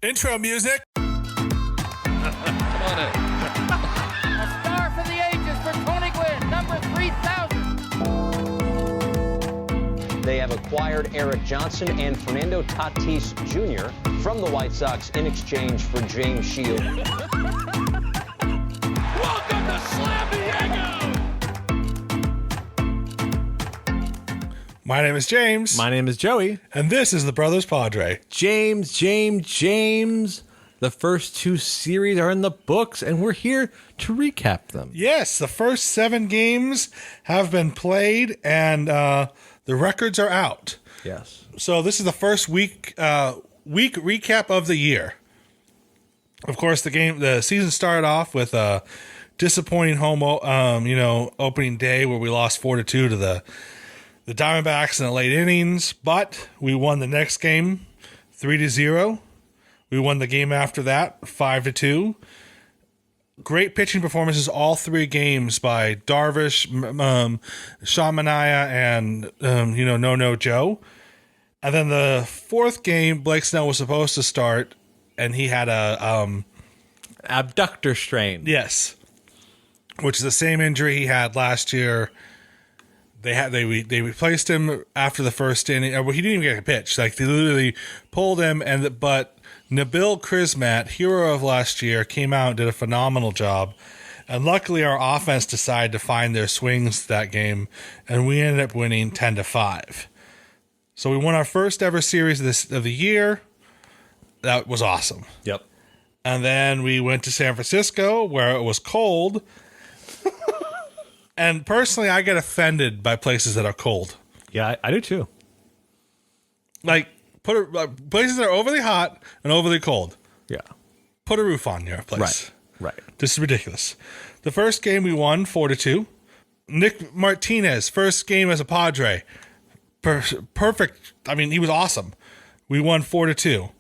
Intro music. Come on in. A star for the ages for Tony Gwynn, number 3,000. They have acquired Eric Johnson and Fernando Tatis Jr. from the White Sox in exchange for James Shield. Welcome to San Diego. My name is James. My name is Joey. And this is the Brothers Padre. James. The first two series are in the books, and we're here to recap them. Yes, the first 7 games have been played, and the records are out. Yes. So this is the first week recap of the year. Of course, the season started off with a disappointing home opening day where we lost 4-2 to the Diamondbacks in the late innings, but we won the next game 3-0. We won the game after that 5-2. Great pitching performances all 3 games by Darvish, Sean Manaea, and No Joe. And then the 4th game, Blake Snell was supposed to start, and he had a abductor strain. Yes, which is the same injury he had last year. They replaced him after the first inning. Well, he didn't even get a pitch. Like, they literally pulled him, but Nabil Krismat, hero of last year, came out and did a phenomenal job. And luckily, our offense decided to find their swings that game, and we ended up winning 10-5. So we won our first ever series of the year. That was awesome. Yep. And then we went to San Francisco, where it was cold. And personally, I get offended by places that are cold. Yeah, I do too. Like, places that are overly hot and overly cold. Yeah. Put a roof on your place. Right. This is ridiculous. The first game we won 4-2. Nick Martinez, first game as a Padre. Perfect. I mean, he was awesome. We won 4-2.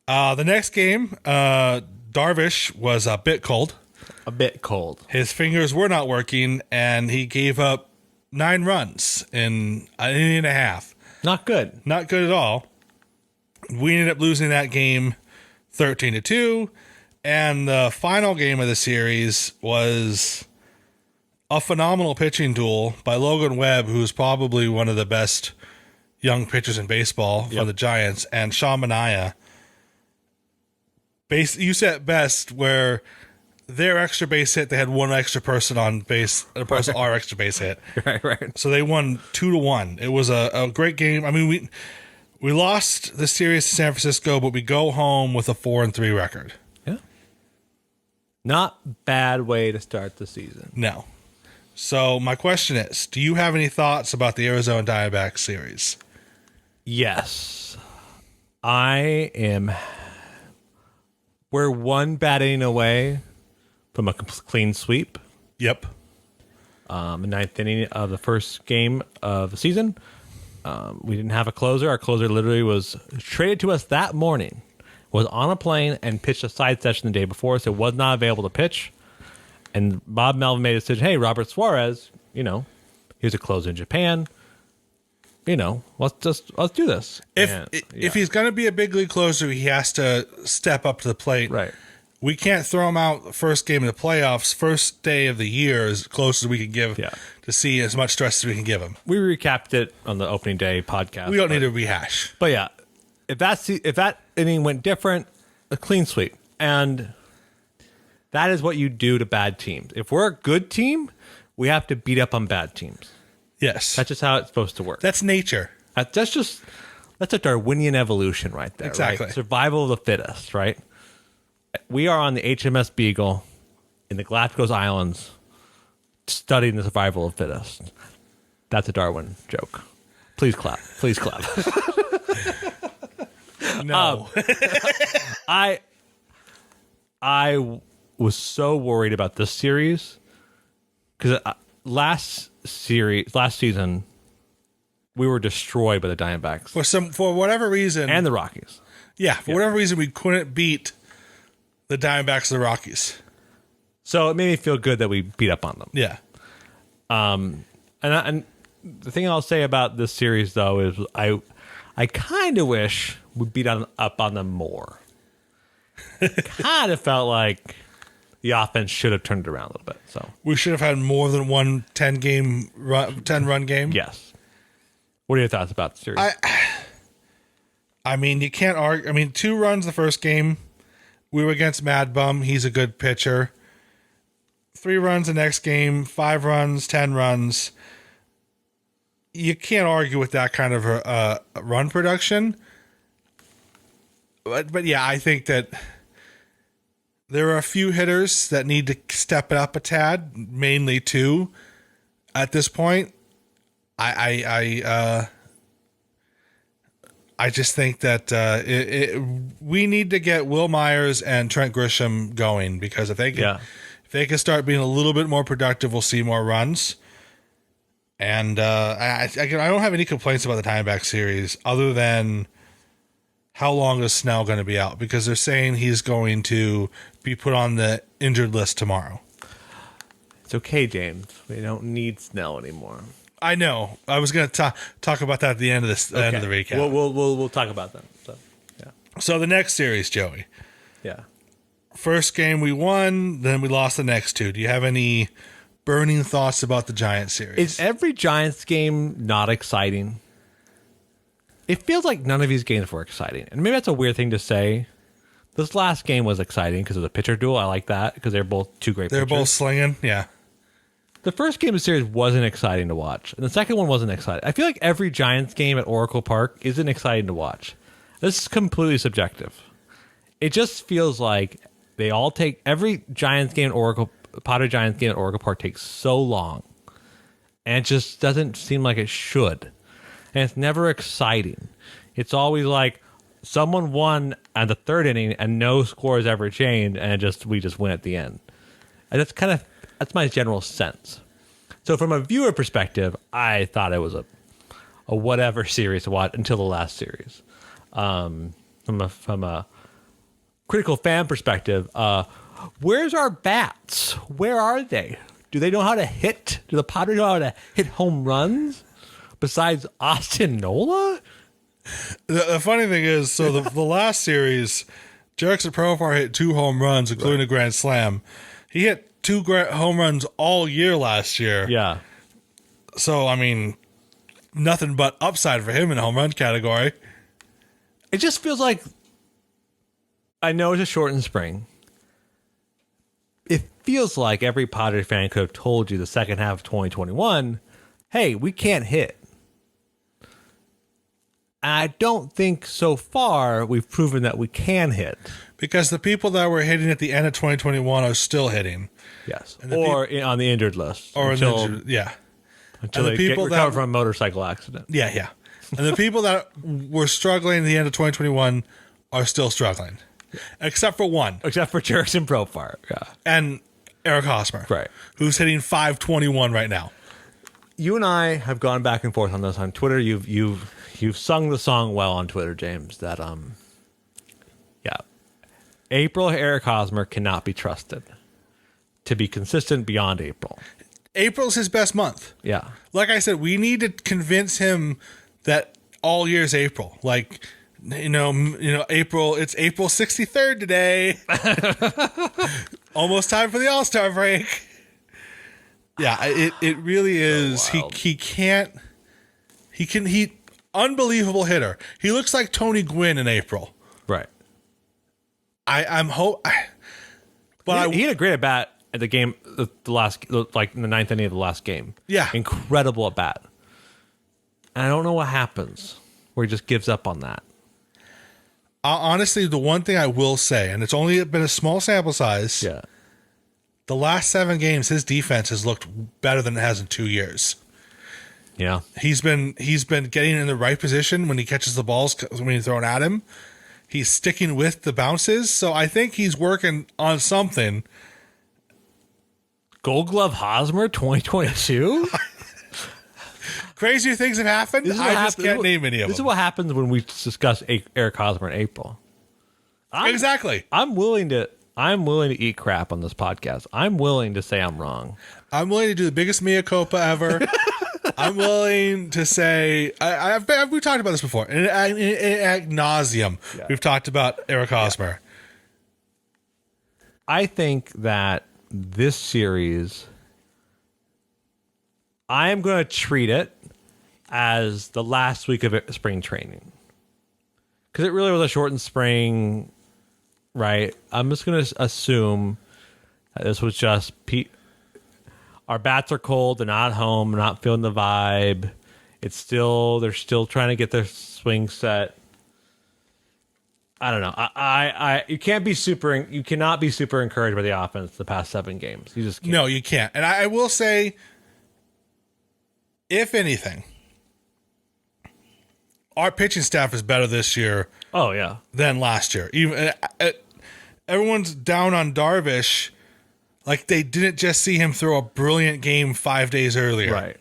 The next game, Darvish was a bit cold. A bit cold. His fingers were not working, and he gave up 9 runs in an inning and a half. Not good. Not good at all. We ended up losing that game 13-2, and the final game of the series was a phenomenal pitching duel by Logan Webb, who's probably one of the best young pitchers in baseball for the Giants, and Sean Manaea. You said it best, where their extra base hit, they had one extra person on base, opposed to our extra base hit. Right. So they won 2-1. It was a great game. I mean, we lost the series to San Francisco, but we go home with a 4-3 record. Yeah. Not bad way to start the season. No. So my question is, do you have any thoughts about the Arizona Diamondbacks series? Yes. We're one batting away from a clean sweep. Yep. The 9th inning of the first game of the season. We didn't have a closer. Our closer literally was traded to us that morning, was on a plane and pitched a side session the day before, so was not available to pitch. And Bob Melvin made a decision, hey, Robert Suarez, he's a closer in Japan. Let's do this. If he's going to be a big league closer, he has to step up to the plate. Right. We can't throw him out the first game of the playoffs. First day of the year, as close as we can give to see as much stress as we can give him. We recapped it on the opening day podcast. We don't need to rehash. But yeah, if that inning went different, a clean sweep. And that is what you do to bad teams. If we're a good team, we have to beat up on bad teams. Yes. That's just how it's supposed to work. That's nature. That's a Darwinian evolution right there. Exactly. Right? Survival of the fittest, right? We are on the HMS Beagle in the Galapagos Islands studying the survival of the fittest. That's a Darwin joke. Please clap. Please clap. No. I was so worried about this series because last season we were destroyed by the Diamondbacks for whatever reason, and the Rockies. Yeah, for whatever reason, we couldn't beat the Diamondbacks or the Rockies. So it made me feel good that we beat up on them. Yeah. And the thing I'll say about this series, though, is I kind of wish we beat up on them more. kind of felt like the offense should have turned it around a little bit. So We should have had more than one 10 run game. yes. What are your thoughts about the series? I mean, you can't argue. I mean, 2 runs the first game. We were against Mad Bum. He's a good pitcher. 3 runs the next game. 5 runs, 10 runs. You can't argue with that kind of a run production. But yeah, I think that there are a few hitters that need to step it up a tad, mainly 2 at this point. I just think that we need to get Will Myers and Trent Grisham going, because if they can start being a little bit more productive, we'll see more runs. And I don't have any complaints about the Diamondback series other than how long is Snell going to be out, because they're saying he's going to be put on the injured list tomorrow. It's okay, James. We don't need Snell anymore. I know. I was going to talk about that at the end of this end of the recap. We'll talk about that. So yeah. So the next series, Joey. Yeah. First game we won, then we lost the next 2. Do you have any burning thoughts about the Giants series? Is every Giants game not exciting? It feels like none of these games were exciting. And maybe that's a weird thing to say. This last game was exciting because of the pitcher duel. I like that because they're both 2 great They're pitchers. both slinging, yeah. The first game of the series wasn't exciting to watch. And the second one wasn't exciting. I feel like every Giants game at Oracle Park isn't exciting to watch. This is completely subjective. It just feels like they all take every Giants game at Padre Giants game at Oracle Park takes so long. And it just doesn't seem like it should. And it's never exciting. It's always like someone won at the 3rd inning and no scores ever changed, and we just win at the end. And that's my general sense. So from a viewer perspective, I thought it was a whatever series to watch until the last series. From a critical fan perspective, where's our bats? Where are they? Do they know how to hit? Do the Padres know how to hit home runs? Besides Austin Nola? The funny thing is, so the last series, Jerickson Profar hit 2 home runs, including a grand slam. He hit 2 home runs all year last year. Yeah. So, I mean, nothing but upside for him in the home run category. It just feels like, I know it's a shortened spring. It feels like every Padres fan could have told you the second half of 2021, hey, we can't hit. I don't think so far we've proven that we can hit. Because the people that were hitting at the end of 2021 are still hitting. Yes. And the Or on the injured list. Or until yeah. Until and the they people recover from a motorcycle accident. Yeah. And the people that were struggling at the end of 2021 are still struggling. Except for one. Except for Jerickson Profar. Yeah. And Eric Hosmer. Right. Who's hitting 521 right now. You and I have gone back and forth on this on Twitter. You've sung the song well on Twitter, James, that April Eric Hosmer cannot be trusted to be consistent beyond April. April's his best month. Yeah. Like I said, we need to convince him that all year's April. Like, you know, April, it's April 63rd today. Almost time for the All-Star break. Yeah, it really is. So He unbelievable hitter. He looks like Tony Gwynn in April. Right. But he had a great at bat at the game, the last, like in the 9th inning of the last game. Yeah. Incredible at bat. And I don't know what happens where he just gives up on that. Honestly, the one thing I will say, and it's only been a small sample size. Yeah. The last 7 games, his defense has looked better than it has in 2 years. Yeah. He's been getting in the right position when he catches the balls when he's thrown at him. He's sticking with the bounces, so I think he's working on something. Gold Glove Hosmer 2022? Crazier things have happened. I just can't name any of them. This is what happens when we discuss Eric Hosmer in April. Exactly. I'm willing to eat crap on this podcast. I'm willing to say I'm wrong. I'm willing to do the biggest mea culpa ever. I'm willing to say we've talked about this before, and ad nauseum. Yeah. We've talked about Eric Hosmer. I think that this series, I am going to treat it as the last week of spring training. Because it really was a shortened spring, right? I'm just going to assume that this was just our bats are cold. They're not at home. They're not feeling the vibe. They're still trying to get their swing set. I don't know. You cannot be super encouraged by the offense the past 7 games. You just can't. No, you can't. And I will say, if anything, our pitching staff is better this year. Oh yeah, than last year. Even everyone's down on Darvish, like they didn't just see him throw a brilliant game 5 days earlier. right.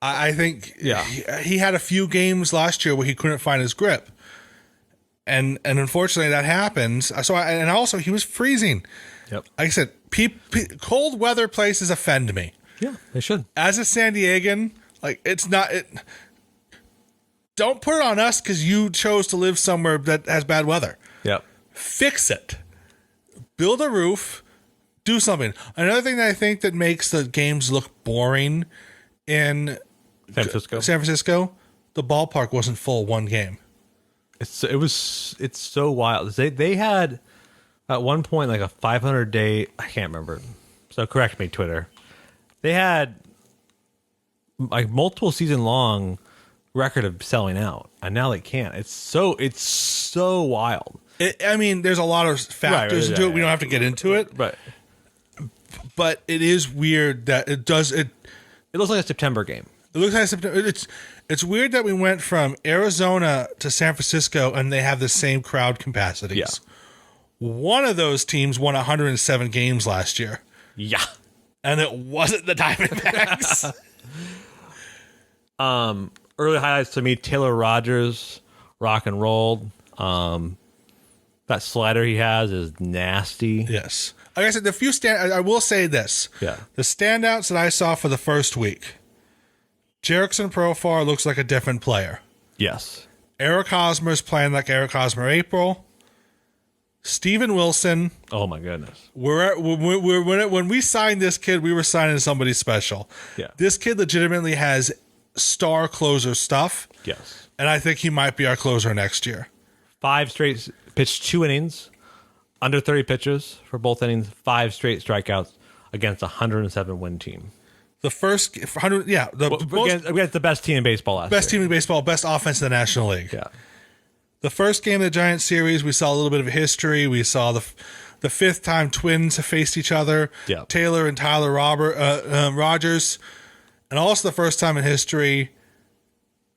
I think he had a few games last year where he couldn't find his grip. And unfortunately that happens. So and also he was freezing. Yep. Like I said, cold weather places offend me. Yeah, they should. As a San Diegan, like don't put it on us because you chose to live somewhere that has bad weather. Yep. Fix it. Build a roof. Do something. Another thing that I think that makes the games look boring in San Francisco, the ballpark wasn't full one game. It's so wild. They had at one point like a 500-day. I can't remember. So correct me, Twitter. They had like multiple season long record of selling out, and now they can't. It's so wild. There's a lot of factors into it. We don't have to get into it, right? But it is weird that it does it. It looks like a September game. It looks like September. It's weird that we went from Arizona to San Francisco and they have the same crowd capacities. Yeah. One of those teams won 107 games last year. Yeah. And it wasn't the Diamondbacks. Early highlights to me, Taylor Rogers, rock and rolled. That slider he has is nasty. Yes. Like I said, I will say this. Yeah. The standouts that I saw for the first week, Jerickson Profar looks like a different player. Yes. Eric Hosmer's playing like Eric Hosmer April. Steven Wilson. Oh my goodness. When we signed this kid, we were signing somebody special. Yeah. This kid legitimately has star closer stuff. Yes. And I think he might be our closer next year. 5 straight pitched 2 innings, under 30 pitches for both innings, 5 straight strikeouts against a 107 win team. The first 100, against the best team in baseball last best year. team in baseball, best offense in the National League. Yeah. The first game of the Giants series, we saw a little bit of history. We saw the fifth time Twins have faced each other. Yeah. Taylor and Tyler Rogers, and also the first time in history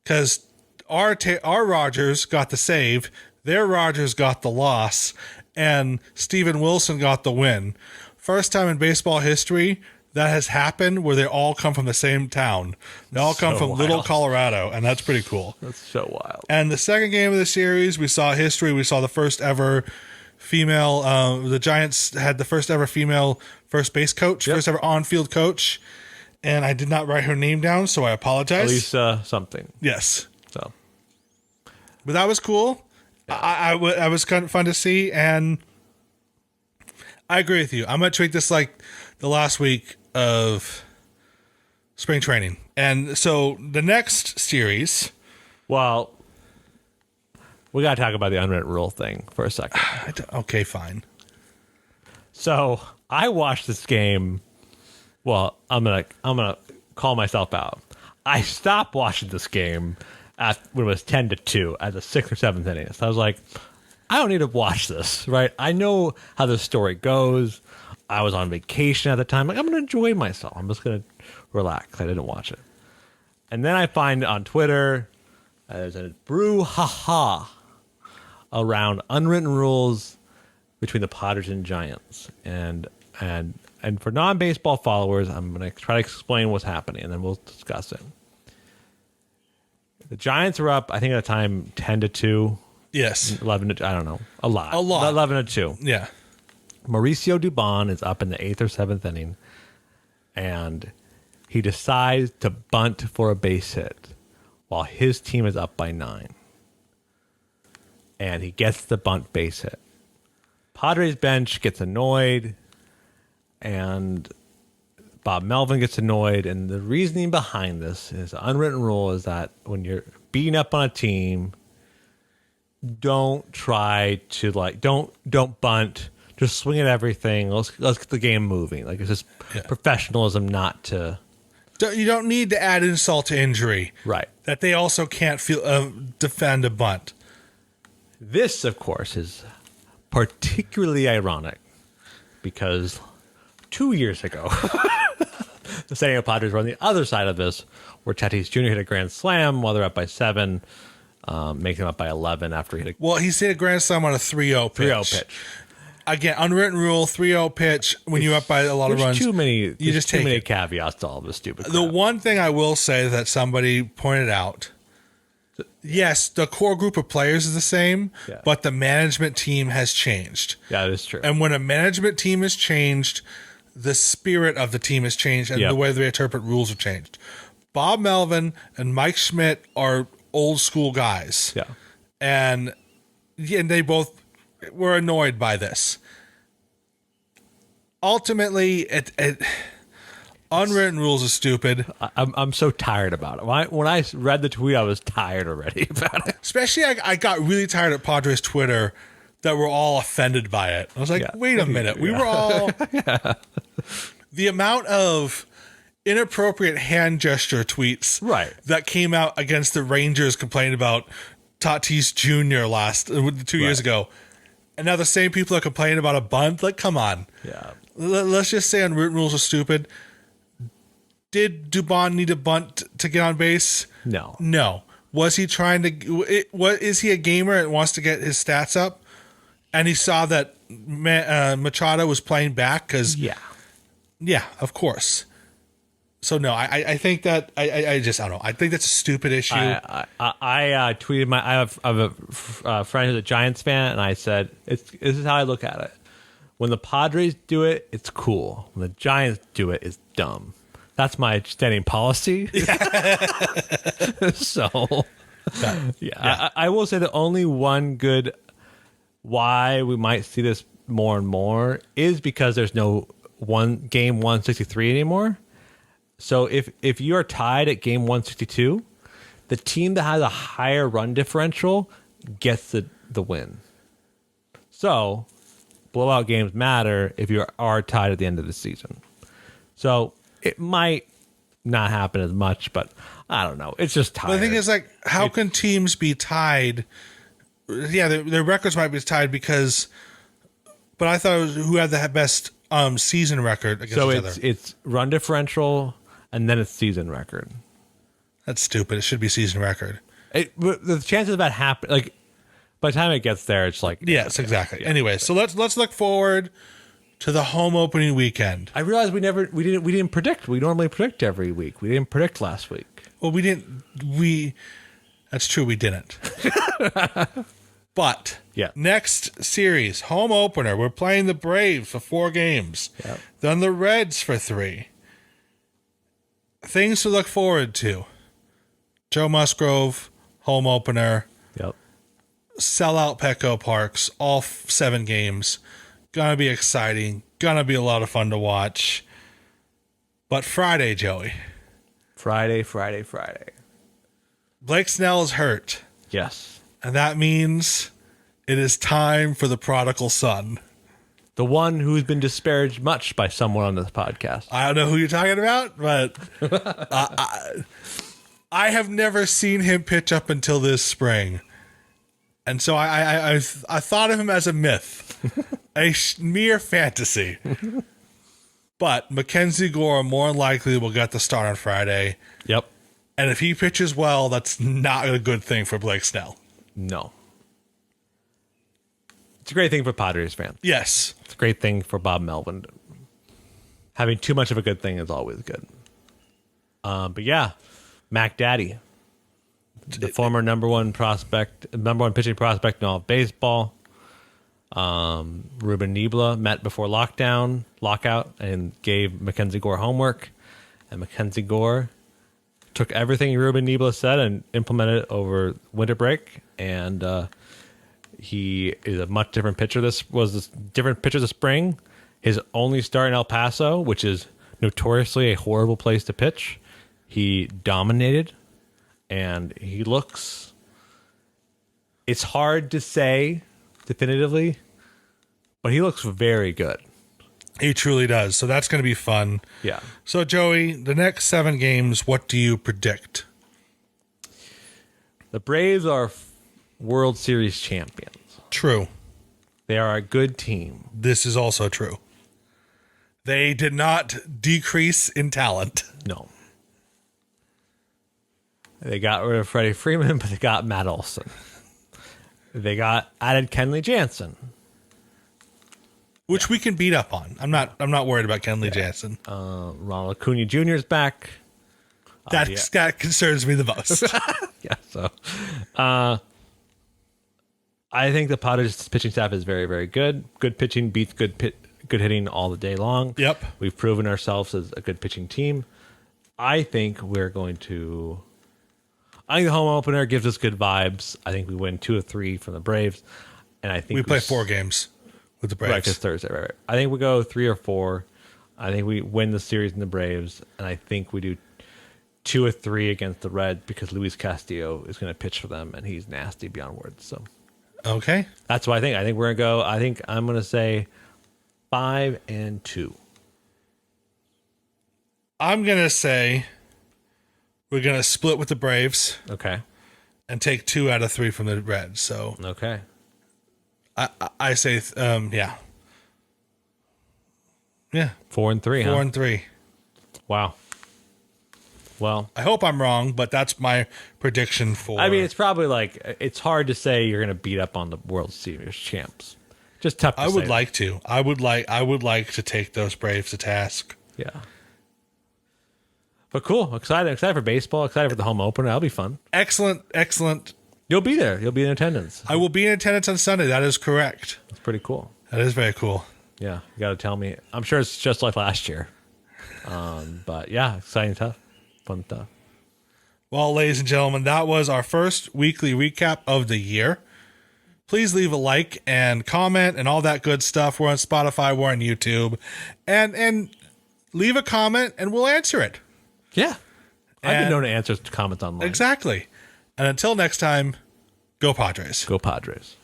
because our Rogers got the save, their Rogers got the loss, and Steven Wilson got the win. First time in baseball history that has happened where they all come from the same town. They all come from Little Colorado, and that's pretty cool. That's so wild. And the second game of the series, we saw history. We saw the first ever female. The Giants had the first ever female first base coach, first ever on-field coach. And I did not write her name down, so I apologize. Lisa something. Yes. So, but that was cool. Yeah. I was kind of fun to see, and I agree with you. I'm going to treat this like the last week of spring training. And so the next series. Well, we got to talk about the unwritten rule thing for a second. Okay, fine. So I watched this game. Well, I'm gonna call myself out. I stopped watching this game when it was 10-2 at the 6th or 7th inning. So I was like, I don't need to watch this, right? I know how the story goes. I was on vacation at the time. Like, I'm going to enjoy myself. I'm just going to relax. I didn't watch it. And then I find on Twitter, there's a brouhaha around unwritten rules between the Padres and Giants. And for non-baseball followers, I'm going to try to explain what's happening, and then we'll discuss it. The Giants are up, I think at the time, 10-2. Yes. 11-2. I don't know. A lot. 11-2. Yeah. Mauricio Dubon is up in the 8th or 7th inning, and he decides to bunt for a base hit while his team is up by 9. And he gets the bunt base hit. Padres bench gets annoyed, and Bob Melvin gets annoyed. And the reasoning behind this is an unwritten rule is that when you're beating up on a team, don't try to don't bunt. Just swing at everything. Let's get the game moving. Like, it's just professionalism not to. You don't need to add insult to injury. Right. That they also can't defend a bunt. This, of course, is particularly ironic because 2 years ago, the San Diego Padres were on the other side of this, where Tatis Jr. hit a grand slam while they're up by 7, making them up by 11 after he hit Well, he hit a grand slam on a 3-0 pitch. 3-0 pitch. Again, unwritten rule, 3-0 pitch, when you're up by a lot of runs. Too many take caveats to all this stupid crap. The one thing I will say that somebody pointed out, yes, the core group of players is the same, but the management team has changed. Yeah, that is true. And when a management team has changed, the spirit of the team has changed, and the way they interpret rules have changed. Bob Melvin and Mike Schmidt are old school guys. Yeah. And they both were annoyed by this. Ultimately, unwritten rules are stupid. I'm so tired about it. When I read the tweet, I was tired already about it. Especially, I got really tired of Padres Twitter that were all offended by it. I was like, wait a minute. We were all... The amount of inappropriate hand gesture tweets that came out against the Rangers complaining about Tatis Jr. 2 years ago. And now the same people are complaining about a bunt. Like, come on. Yeah. Let's just say unwritten rules are stupid. Did Dubon need a bunt to get on base? No. No. Was he trying to... Is he a gamer and wants to get his stats up? And he saw that Machado was playing back because... Yeah, of course. So, no, I think that... I just don't know. I think that's a stupid issue. I tweeted I have a friend who's a Giants fan, and I said, this is how I look at it. When the Padres do it, it's cool. When the Giants do it, it's dumb. That's my standing policy. So, I will say the only one good why we might see this more and more is because there's no game 163 anymore. So if you are tied at game 162, the team that has a higher run differential gets the win. So blowout games matter if you are tied at the end of the season. So it might not happen as much, but I don't know. It's just tired. The thing is, like, how can teams be tied? Yeah, their records might be tied because... But I thought it was who had the best season record against each other. So it's run differential, and then it's season record. That's stupid. It should be season record. The chances of that happen, like, by the time it gets there, it's like... Yes, exactly. Yeah. Anyway, so let's look forward to the home opening weekend. I realized we didn't predict. We normally predict every week. We didn't predict last week. Well, that's true, we didn't. But next series, home opener, we're playing the Braves for 4 games. Yep. Then the Reds for 3. Things to look forward to. Joe Musgrove, home opener. Yep. Sellout Petco Parks, all 7 games. Gonna be exciting. Gonna be a lot of fun to watch. But Friday, Joey. Friday. Blake Snell is hurt. Yes. And that means it is time for the prodigal son. The one who's been disparaged much by someone on this podcast. I don't know who you're talking about, but I have never seen him pitch up until this spring. And so I thought of him as a myth, a mere fantasy. But Mackenzie Gore more than likely will get the start on Friday. Yep. And if he pitches well, that's not a good thing for Blake Snell. No. It's a great thing for Padres fans. Yes. It's a great thing for Bob Melvin. Having too much of a good thing is always good. But yeah, Mac Daddy, the former number one pitching prospect in all of baseball. Ruben Niebla met before lockout, and gave Mackenzie Gore homework. And Mackenzie Gore took everything Ruben Niebla said and implemented it over winter break. And He is a much different pitcher. This was a different pitcher this spring. His only start in El Paso, which is notoriously a horrible place to pitch, he dominated, and he looks... It's hard to say definitively, but he looks very good. He truly does. So that's going to be fun. Yeah. So, Joey, the next 7 games, what do you predict? The Braves are World Series champions. True. They are a good team. This is also true. They did not decrease in talent. No. They got rid of Freddie Freeman, but they got Matt Olson. They added Kenley Jansen. Which we can beat up on. I'm not worried about Kenley Jansen. Ronald Acuna Jr. is back. That concerns me the most. Yeah, so I think the Padres pitching staff is very, very good. Good pitching beats good hitting all the day long. Yep. We've proven ourselves as a good pitching team. I think the home opener gives us good vibes. I think we win 2 of 3 from the Braves, and I think we play 4 games with the Braves. Right, it's Thursday. Right. I think we go 3 or 4. I think we win the series in the Braves, and I think we do 2 or 3 against the Reds because Luis Castillo is going to pitch for them, and he's nasty beyond words. So, okay, that's what I think. I think we're going to go. I think I'm going to say 5-2. I'm going to say we're going to split with the Braves. Okay. And take 2 out of 3 from the Reds. So okay. I say, yeah. 4-3. 4-3. Wow. Well, I hope I'm wrong, but that's my prediction for. I mean, it's probably it's hard to say you're going to beat up on the World Series champs. Just tough. I would like to. I would like to take those Braves to task. Yeah. But cool. Excited for baseball. Excited for the home opener. That'll be fun. Excellent. You'll be there. You'll be in attendance. I will be in attendance on Sunday. That is correct. That's pretty cool. That is very cool. Yeah. You got to tell me. I'm sure it's just like last year. But yeah, exciting stuff. Fun stuff. Well, ladies and gentlemen, that was our first weekly recap of the year. Please leave a like and comment and all that good stuff. We're on Spotify. We're on YouTube. And leave a comment and we'll answer it. Yeah. I've been known to answer comments online. Exactly. And until next time, go Padres. Go Padres.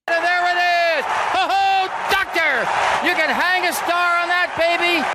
And there it is! Ho-ho, doctor! You can hang a star on that, baby!